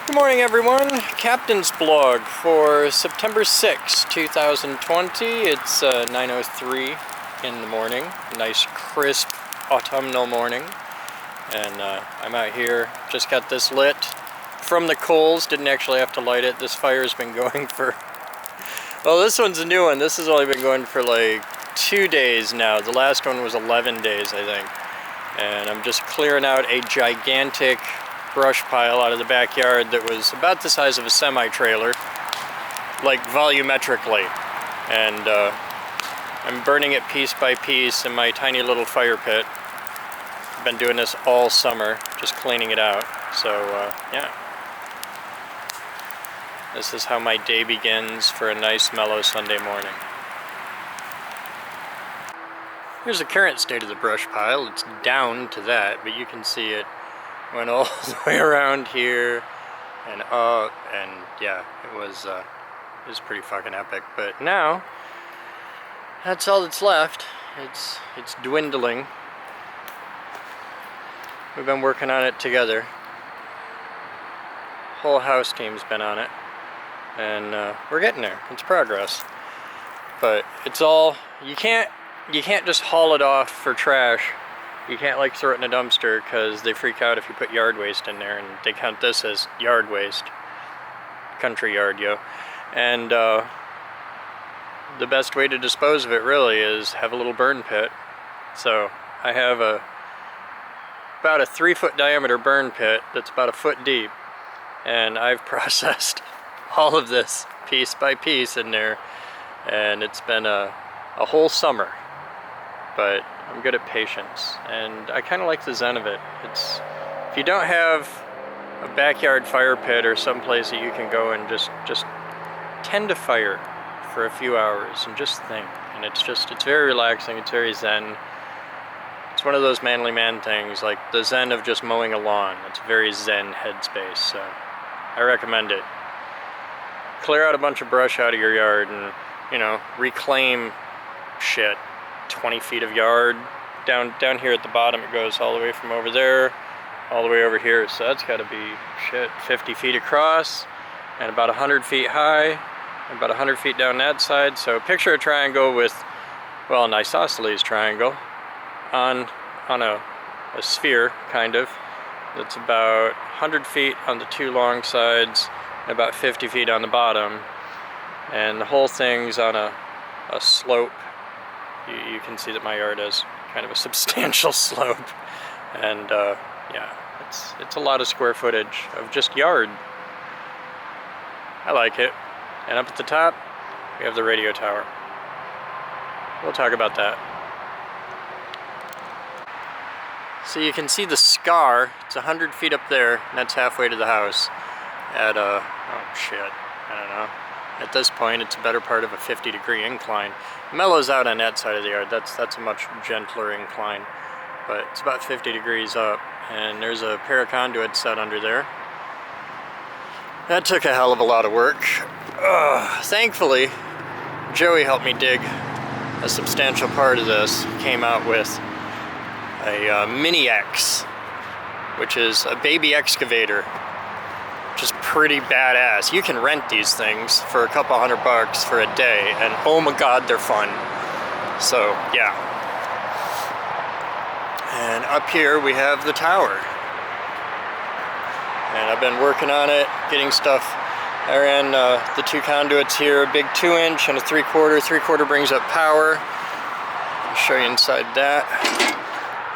Good morning, everyone. Captain's blog for September 6, 2020. It's 9:03 in the morning. Nice, crisp, autumnal morning. And I'm out here. Just got this lit from the coals. Didn't actually have to light it. This fire's been going for... Well, this one's a new one. This has only been going for like 2 days now. The last one was 11 days, I think. And I'm just clearing out a gigantic brush pile out of the backyard that was about the size of a semi-trailer, like volumetrically, and I'm burning it piece by piece in my tiny little fire pit. I've been doing this all summer, just cleaning it out. So yeah, this is how my day begins for a nice mellow Sunday morning. Here's the current state of the brush pile. It's down to that, but you can see it went all the way around here and up, and yeah, it was pretty fucking epic. But now that's all that's left. It's dwindling. We've been working on it together. Whole house team's been on it, and we're getting there. It's progress, but it's all, you can't just haul it off for trash. You can't like throw it in a dumpster because they freak out if you put yard waste in there, and they count this as yard waste. Country yard, yo. And the best way to dispose of it really is have a little burn pit. So I have about a 3-foot diameter burn pit that's about a foot deep, and I've processed all of this piece by piece in there, and it's been a whole summer. But I'm good at patience, and I kind of like the zen of it. It's, if you don't have a backyard fire pit or someplace that you can go and just tend to fire for a few hours and just think, and it's very relaxing, it's very zen. It's one of those manly man things, like the zen of just mowing a lawn. It's a very zen headspace, so I recommend it. Clear out a bunch of brush out of your yard and, you know, reclaim shit. 20 feet of yard down here at the bottom. It goes all the way from over there all the way over here, so that's got to be 50 feet across and about 100 feet high and about 100 feet down that side. So picture a triangle with, well, an isosceles triangle on a sphere, kind of, that's about 100 feet on the two long sides and about 50 feet on the bottom, and the whole thing's on a slope. You can see that my yard has kind of a substantial slope, and yeah, it's a lot of square footage of just yard. I like it. And up at the top, we have the radio tower. We'll talk about that. So you can see the scar. It's 100 feet up there, and that's halfway to the house. At oh shit, I don't know. At this point, it's a better part of a 50-degree incline. It mellows out on that side of the yard. That's a much gentler incline, but it's about 50 degrees up, and there's a pair of conduits set under there. That took a hell of a lot of work. Thankfully, Joey helped me dig a substantial part of this. Came out with a Mini X, which is a baby excavator. Just pretty badass. You can rent these things for a couple $100 for a day, and oh my god, they're fun. So yeah. And up here we have the tower, and I've been working on it, getting stuff. I ran the two conduits here, a big 2-inch and a 3/4. 3/4 brings up power. I'll show you inside that.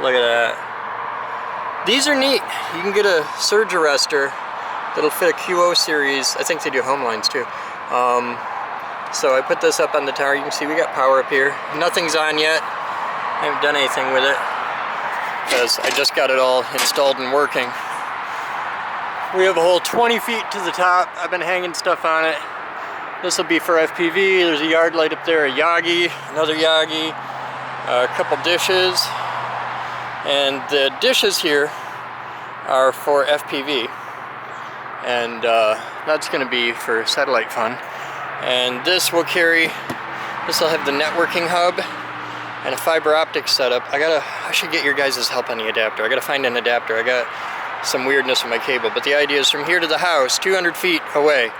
Look at that. These are neat. You can get a surge arrestor that'll fit a QO series. I think they do home lines too. So I put this up on the tower. You can see we got power up here. Nothing's on yet. I haven't done anything with it because I just got it all installed and working. We have a whole 20 feet to the top. I've been hanging stuff on it. This will be for FPV. There's a yard light up there, a Yagi, another Yagi, a couple dishes. And the dishes here are for FPV. And that's going to be for satellite fun. And this will have the networking hub and a fiber optic setup. I should get your guys' help on the adapter. I gotta find an adapter. I got some weirdness with my cable. But the idea is from here to the house, 200 feet away,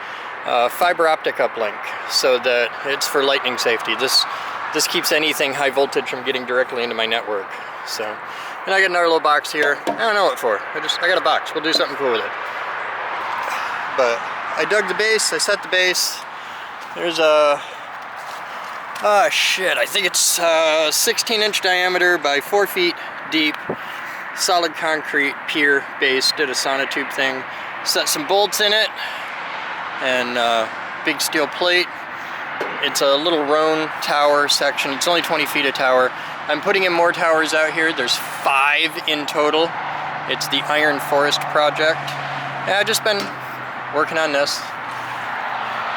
fiber optic uplink, so that it's for lightning safety. This keeps anything high voltage from getting directly into my network. So, and I got another little box here. I don't know what for. I got a box. We'll do something cool with it. But I dug the base. I set the base. There's a I think it's 16-inch diameter by 4 feet deep, solid concrete pier base. Did a sonotube thing. Set some bolts in it and big steel plate. It's a little Roan tower section. It's only 20 feet a tower. I'm putting in more towers out here. There's 5 in total. It's the Iron Forest project. Yeah, I've just been working on this.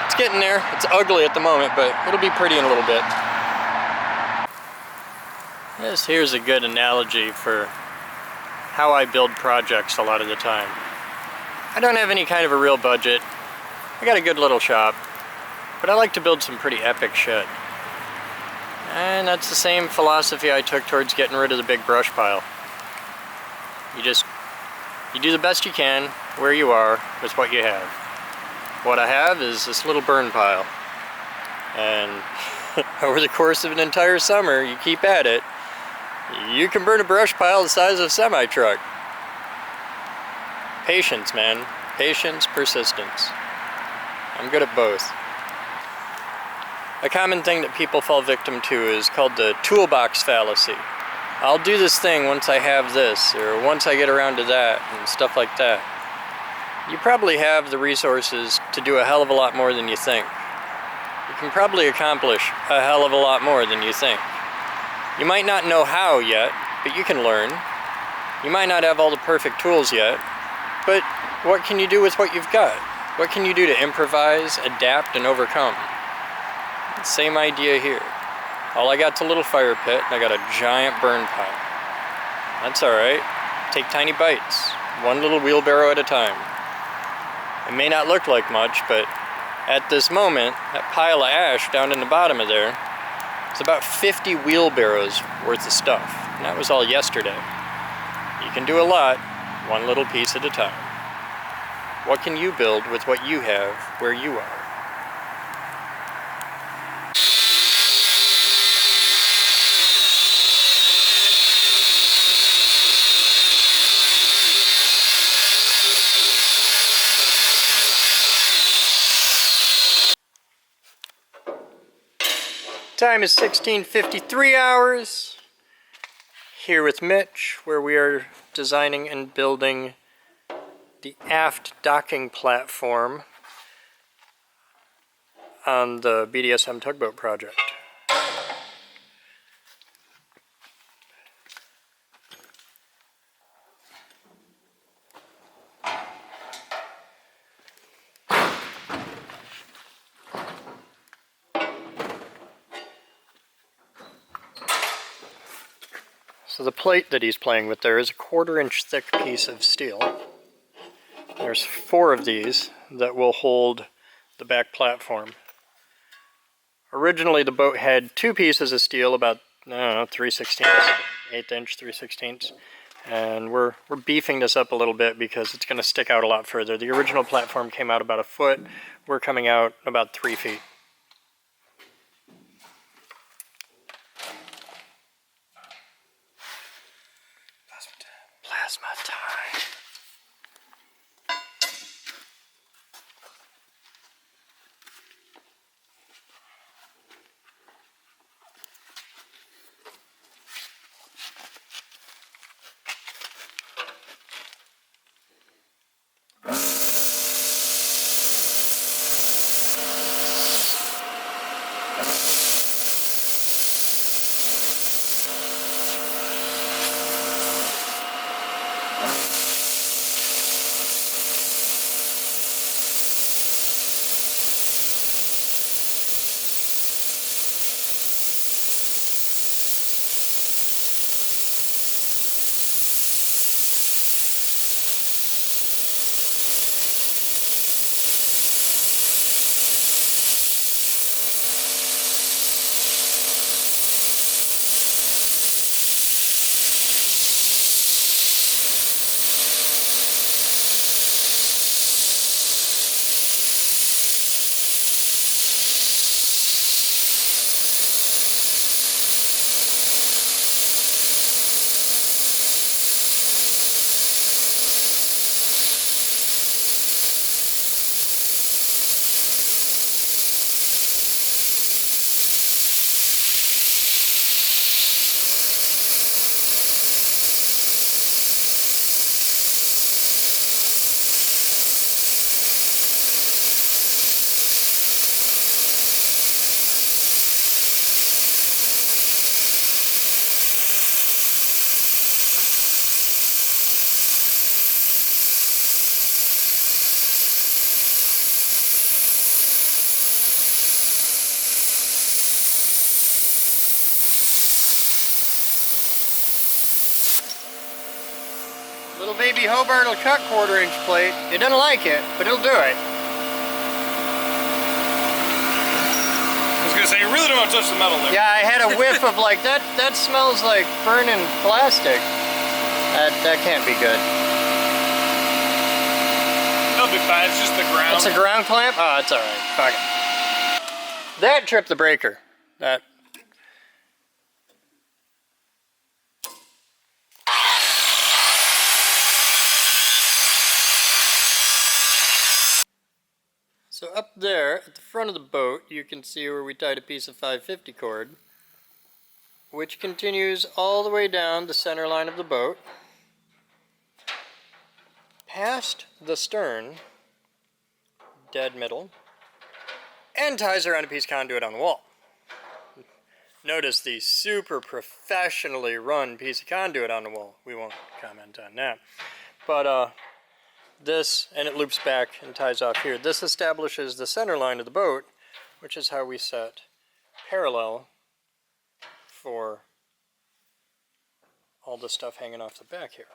It's getting there. It's ugly at the moment, but it'll be pretty in a little bit. Here's a good analogy for how I build projects a lot of the time. I don't have any kind of a real budget. I got a good little shop, but I like to build some pretty epic shit. And that's the same philosophy I took towards getting rid of the big brush pile. You do the best you can where you are with what you have. What I have is this little burn pile. And over the course of an entire summer, you keep at it, you can burn a brush pile the size of a semi-truck. Patience, man. Patience, persistence. I'm good at both. A common thing that people fall victim to is called the Toolbox Fallacy. I'll do this thing once I have this, or once I get around to that, and stuff like that. You probably have the resources to do a hell of a lot more than you think. You can probably accomplish a hell of a lot more than you think. You might not know how yet, but you can learn. You might not have all the perfect tools yet, but what can you do with what you've got? What can you do to improvise, adapt, and overcome? Same idea here. All I got's a little fire pit, and I got a giant burn pile. That's alright. Take tiny bites, one little wheelbarrow at a time. It may not look like much, but at this moment, that pile of ash down in the bottom of there, it's about 50 wheelbarrows worth of stuff. And that was all yesterday. You can do a lot, one little piece at a time. What can you build with what you have where you are? Time is 16:53 hours. Here with Mitch, where we are designing and building the Aft Docking Platform on the Bdsm Tugboat project. So the plate that he's playing with there is a 1/4 inch thick piece of steel. There's 4 of these that will hold the back platform. Originally the boat had 2 pieces of steel, about, I don't know, 3/16, 1/8 inch, 3/16. And we're beefing this up a little bit because it's going to stick out a lot further. The original platform came out about 1 foot. We're coming out about 3 feet. Plasma time. the Hobart will cut 1/4 inch plate. It doesn't like it, but it'll do it. I was gonna say, you really don't want to touch the metal there. Yeah, I had a whiff of like, that smells like burning plastic. That can't be good. It'll be fine, it's just the ground. It's a ground clamp? Oh, it's alright. Fuck it. That tripped the breaker. That. So up there at the front of the boat, you can see where we tied a piece of 550 cord, which continues all the way down the center line of the boat, past the stern, dead middle, and ties around a piece of conduit on the wall. Notice the super professionally run piece of conduit on the wall. We won't comment on that. But this, and it loops back and ties off here. This establishes the center line of the boat, which is how we set parallel for all the stuff hanging off the back here.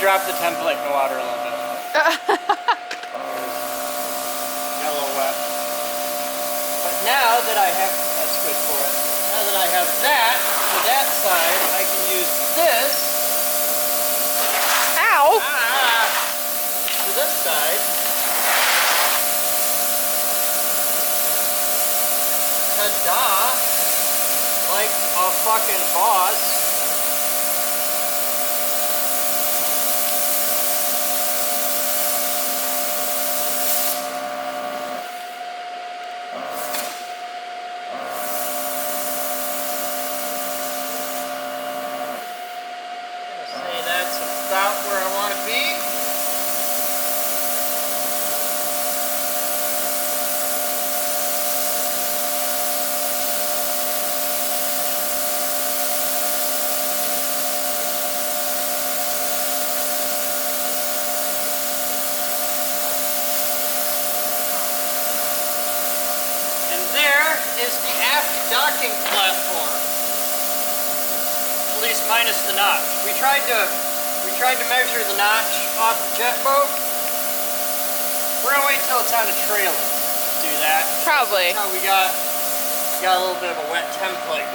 Drop the template in the water a little bit. Got a little wet. But now that I have, that's good for it. Now that I have that, for that side, I can use this. Ow! To this side. Ta-da! Like a fucking boss. About where I want to be. And there is the aft docking platform. At least minus the notch. We tried to measure the notch off the jet boat. We're gonna wait till it's on a trailer to do that. Probably. That's how we got a little bit of a wet template.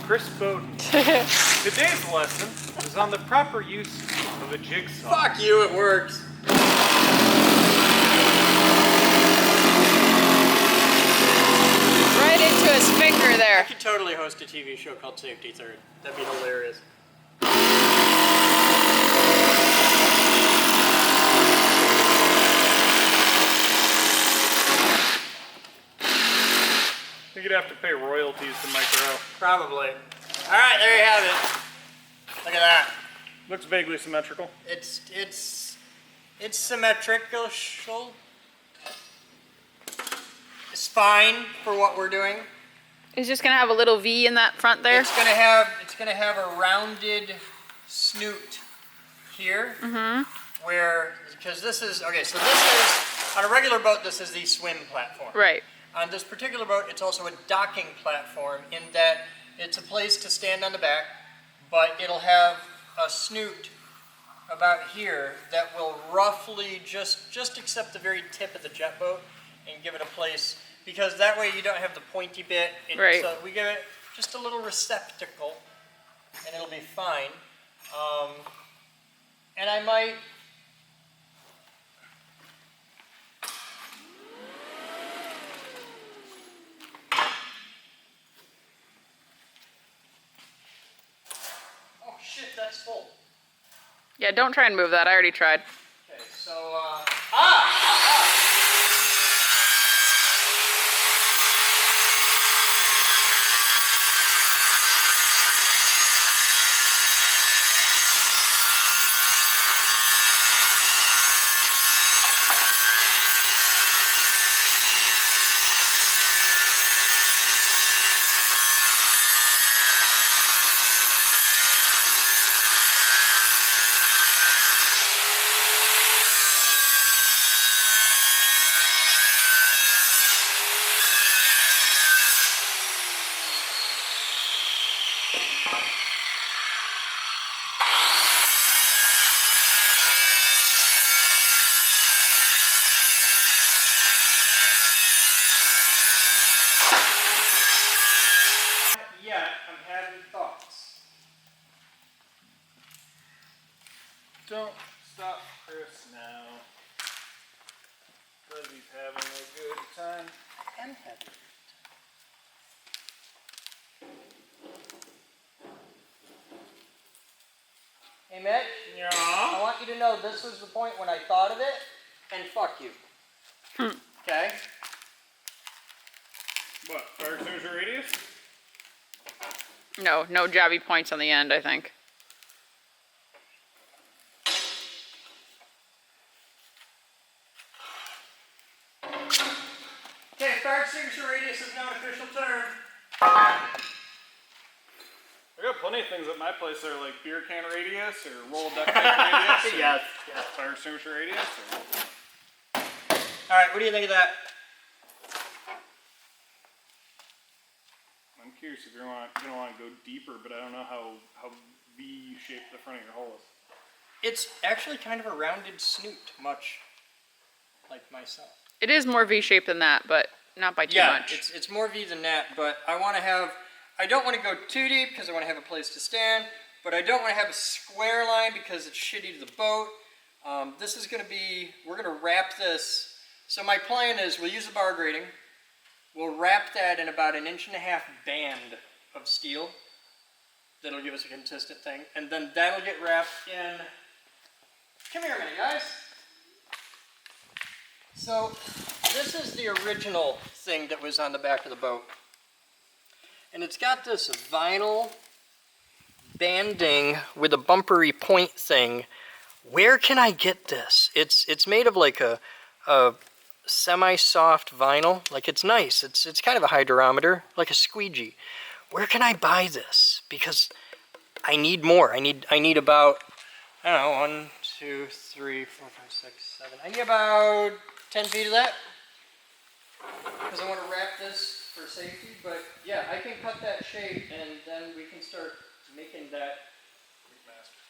Chris Boden. Today's lesson is on the proper use of a jigsaw. Fuck you, it works. Right into his finger I there. could totally host a TV show called Safety Third. That'd be hilarious. I think you'd have to pay royalties to Micro. Probably. Alright, there you have it. Look at that. Looks vaguely symmetrical. It's symmetrical. It's fine for what we're doing. He's just gonna have a little V in that front there. It's gonna have a rounded snoot here. Where, because this is, okay, so this is, on a regular boat, this is the swim platform. Right. On this particular boat, it's also a docking platform in that it's a place to stand on the back, but it'll have a snoot about here that will roughly just accept the very tip of the jet boat and give it a place, because that way you don't have the pointy bit. Right. So we give it just a little receptacle and it'll be fine. And I might, oh shit, that's full. Yeah, don't try and move that. I already tried. Okay, so, yet, I'm having thoughts. Don't stop Chris now. Because he's having a good time. I am having. Hey, Mitch, Yeah. I want you to know this was the point when I thought of it, and fuck you. Okay? What? Fire extinguisher radius? No jabby points on the end, I think. Okay, fire extinguisher radius is now an official term. I got plenty of things at my place that are like beer can radius or roll duct tape radius. Or Yes. fire extinguisher radius. Or... Alright, what do you think of that? I'm curious if you're gonna want to go deeper, but I don't know how V-shaped the front of your hole is. It's actually kind of a rounded snoot, much like myself. It is more V-shaped than that, but not by too much. It's more V than that, but I don't want to go too deep because I want to have a place to stand, but I don't want to have a square line because it's shitty to the boat. This is going to be, we're going to wrap this, so my plan is we'll use the bar grating, we'll wrap that in about 1.5 inch band of steel. That'll give us a consistent thing, and then that'll get wrapped in, come here a minute guys. So, this is the original thing that was on the back of the boat. And it's got this vinyl banding with a bumpery point thing. Where can I get this? It's made of like a semi-soft vinyl. Like it's nice. It's kind of a hydrometer, like a squeegee. Where can I buy this? Because I need more. I need about, I don't know, 1, 2, 3, 4, 5, 6, 7. I need about 10 feet of that. Because I want to wrap this for safety, but yeah, I can cut that shape and then we can start making that McMaster.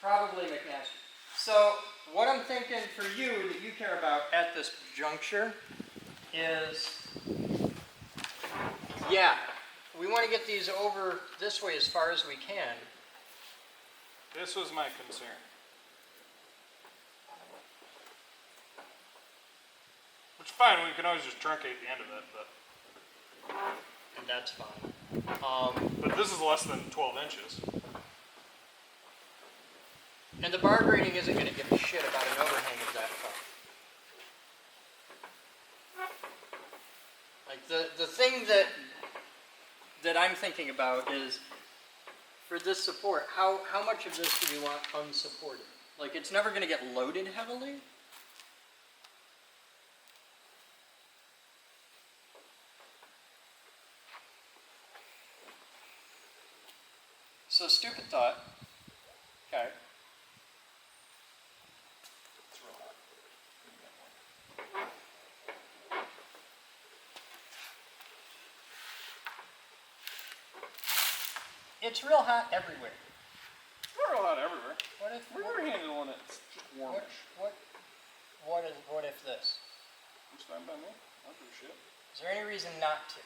Probably McMaster. So what I'm thinking for you that you care about at this juncture is, yeah, we want to get these over this way as far as we can. This was my concern. Which is fine, we can always just truncate the end of it, but... And that's fine. But this is less than 12 inches. And the bar grading isn't going to give a shit about an overhang of that far. Like the thing that I'm thinking about is, for this support, how much of this do we want unsupported? Like, it's never going to get loaded heavily. So, stupid thought. Okay. It's real hot. It's real hot everywhere. It's not real hot everywhere. What if We're handling it. It's just warmish. what if this? It's fine by me. I'll do shit. Is there any reason not to?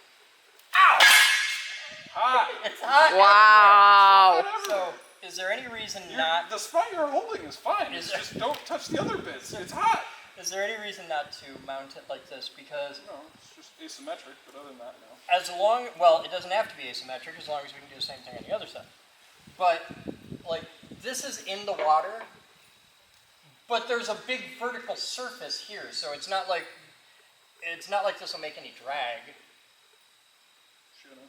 Hot! It's hot. Wow. So, is there any reason not? The spot you're holding is fine. Is It's there- just don't touch the other bits. It's hot. Is there any reason not to mount it like this? Because No, it's just asymmetric, but other than that, no. as long, well, it doesn't have to be asymmetric as long as we can do the same thing on the other side. But like, this is in the water, but there's a big vertical surface here, so it's not like this will make any drag. Shouldn't.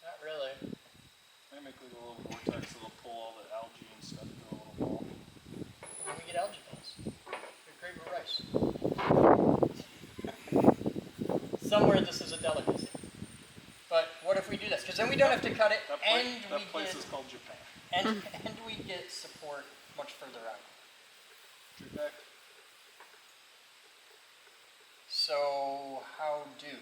Not really. Might make like a little vortex that'll pull all the algae and stuff into a little ball. When we get algae balls, they're great with rice. Somewhere this is a delicacy. But what if we do this? Because then we don't have to cut it, That place is called Japan. and we get support much further out. True fact. So how do?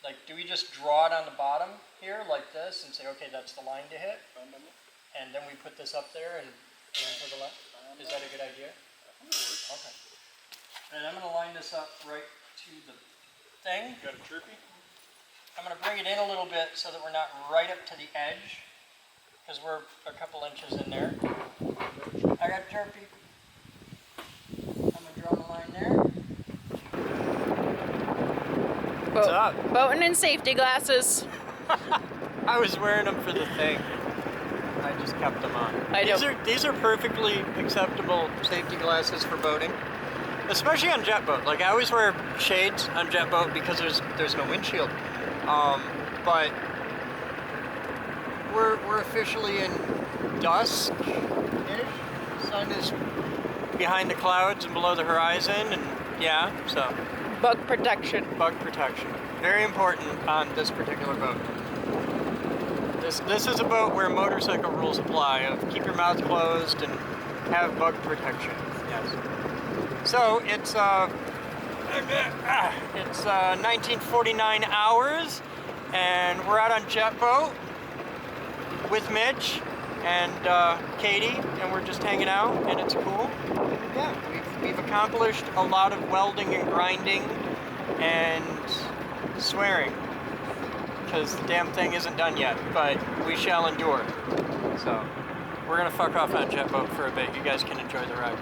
Like, do we just draw it on the bottom here like this and say, okay, that's the line to hit, Fine by me. and then we put this up there and aim for the left? Is that a good idea? I think it'll work. Okay. And I'm going to line this up right to the thing. Got a chirpy? I'm going to bring it in a little bit so that we're not right up to the edge, because we're a couple inches in there. I got chirpy. I'm going to draw the line there. What's up? Boden and safety glasses. I was wearing them for the thing. I just kept them on. These are perfectly acceptable safety glasses for boating, especially on jet boat. Like, I always wear shades on jet boat because there's no windshield. But we're officially in dusk-ish. Sun is behind the clouds and below the horizon, and yeah, so. Bug protection. Bug protection. Very important on this particular boat. This is a boat where motorcycle rules apply of keep your mouth closed and have bug protection. Yes. So it's 1949 hours, and we're out on jet boat with Mitch and Katie, and we're just hanging out, and it's cool. Yeah, we've accomplished a lot of welding and grinding and swearing, because the damn thing isn't done yet, but we shall endure. So, we're gonna fuck off on jet boat for a bit. You guys can enjoy the ride.